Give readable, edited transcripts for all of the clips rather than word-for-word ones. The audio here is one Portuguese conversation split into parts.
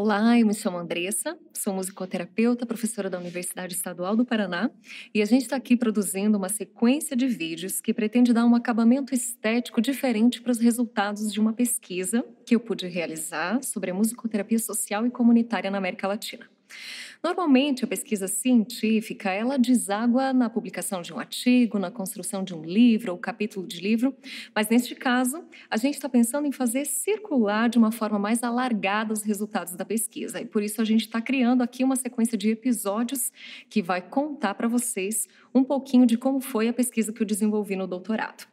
Olá, eu me chamo Andressa, sou musicoterapeuta, professora da Universidade Estadual do Paraná, e a gente está aqui produzindo uma sequência de vídeos que pretende dar um acabamento estético diferente para os resultados de uma pesquisa que eu pude realizar sobre a musicoterapia social e comunitária na América Latina. Normalmente, a pesquisa científica, ela deságua na publicação de um artigo, na construção de um livro ou capítulo de livro, mas neste caso, a gente está pensando em fazer circular de uma forma mais alargada os resultados da pesquisa. E por isso a gente está criando aqui uma sequência de episódios que vai contar para vocês um pouquinho de como foi a pesquisa que eu desenvolvi no doutorado.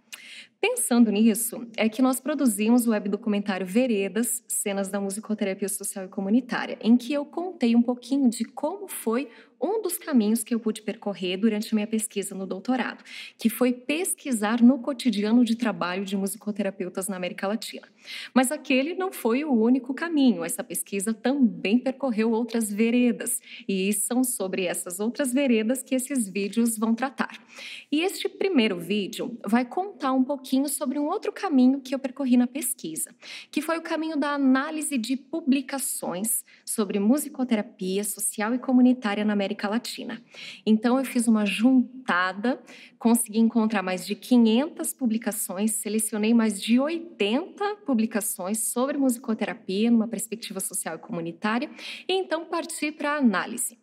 Pensando nisso, é que nós produzimos o webdocumentário Veredas, Cenas da Musicoterapia Social e Comunitária, em que eu contei um pouquinho de como foi um dos caminhos que eu pude percorrer durante a minha pesquisa no doutorado, que foi pesquisar no cotidiano de trabalho de musicoterapeutas na América Latina. Mas aquele não foi o único caminho, essa pesquisa também percorreu outras veredas, e são sobre essas outras veredas que esses vídeos vão tratar. E este primeiro vídeo vai contar um pouquinho sobre um outro caminho que eu percorri na pesquisa, que foi o caminho da análise de publicações sobre musicoterapia social e comunitária na América Latina. Então, eu fiz uma juntada, consegui encontrar mais de 500 publicações, selecionei mais de 80 publicações sobre musicoterapia numa perspectiva social e comunitária, e então parti para a análise.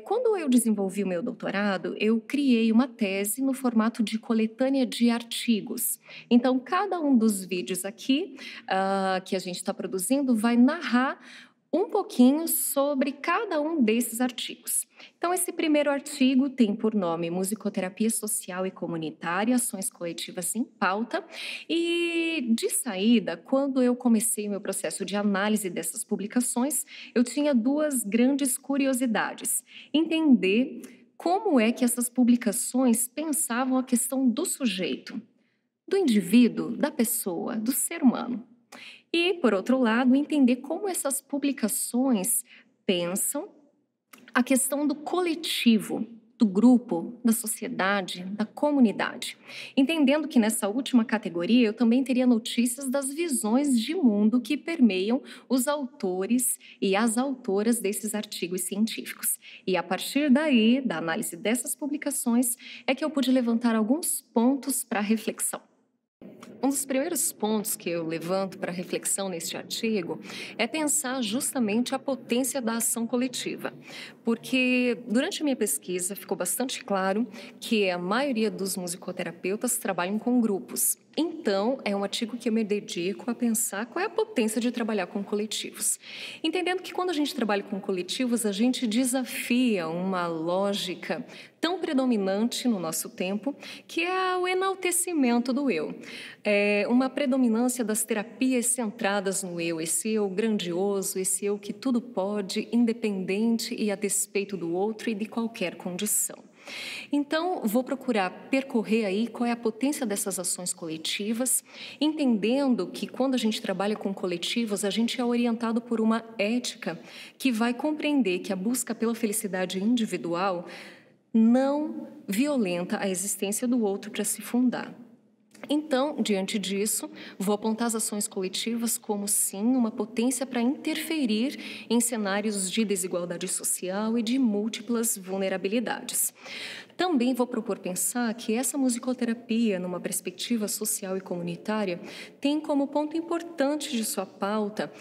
Quando eu desenvolvi o meu doutorado, eu criei uma tese no formato de coletânea de artigos. Então, cada um dos vídeos aqui que a gente está produzindo vai narrar um pouquinho sobre cada um desses artigos. Então, esse primeiro artigo tem por nome Musicoterapia Social e Comunitária, Ações Coletivas em Pauta. E, de saída, quando eu comecei o meu processo de análise dessas publicações, eu tinha duas grandes curiosidades. Entender como é que essas publicações pensavam a questão do sujeito, do indivíduo, da pessoa, do ser humano. E, por outro lado, entender como essas publicações pensam a questão do coletivo, do grupo, da sociedade, da comunidade. Entendendo que nessa última categoria eu também teria notícias das visões de mundo que permeiam os autores e as autoras desses artigos científicos. E a partir daí, da análise dessas publicações, é que eu pude levantar alguns pontos para reflexão. Um dos primeiros pontos que eu levanto para reflexão neste artigo é pensar justamente a potência da ação coletiva, porque durante a minha pesquisa ficou bastante claro que a maioria dos musicoterapeutas trabalham com grupos. Então, é um artigo que eu me dedico a pensar qual é a potência de trabalhar com coletivos. Entendendo que quando a gente trabalha com coletivos, a gente desafia uma lógica tão predominante no nosso tempo, que é o enaltecimento do eu. É uma predominância das terapias centradas no eu, esse eu grandioso, esse eu que tudo pode, independente e a despeito do outro e de qualquer condição. Então, vou procurar percorrer aí qual é a potência dessas ações coletivas, entendendo que quando a gente trabalha com coletivos, a gente é orientado por uma ética que vai compreender que a busca pela felicidade individual não violenta a existência do outro para se fundar. Então, diante disso, vou apontar as ações coletivas como, sim, uma potência para interferir em cenários de desigualdade social e de múltiplas vulnerabilidades. Também vou propor pensar que essa musicoterapia, numa perspectiva social e comunitária, tem como ponto importante de sua pauta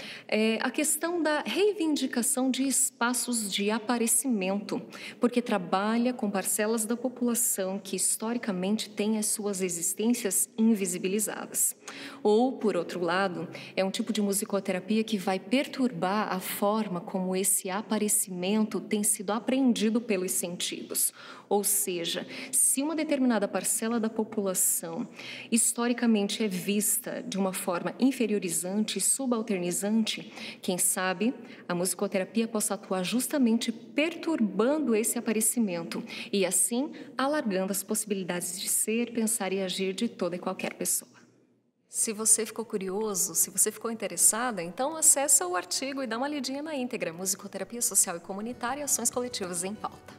a questão da reivindicação de espaços de aparecimento, porque trabalha com parcelas da população que historicamente têm as suas existências invisibilizadas. Ou, por outro lado, é um tipo de musicoterapia que vai perturbar a forma como esse aparecimento tem sido apreendido pelos sentidos. Ou seja, se uma determinada parcela da população historicamente é vista de uma forma inferiorizante e subalternizante, quem sabe a musicoterapia possa atuar justamente perturbando esse aparecimento e, assim, alargando as possibilidades de ser, pensar e agir de toda e qualquer pessoa. Se você ficou curioso, se você ficou interessada, então acessa o artigo e dá uma lidinha na íntegra, Musicoterapia Social e Comunitária, Ações Coletivas em Pauta.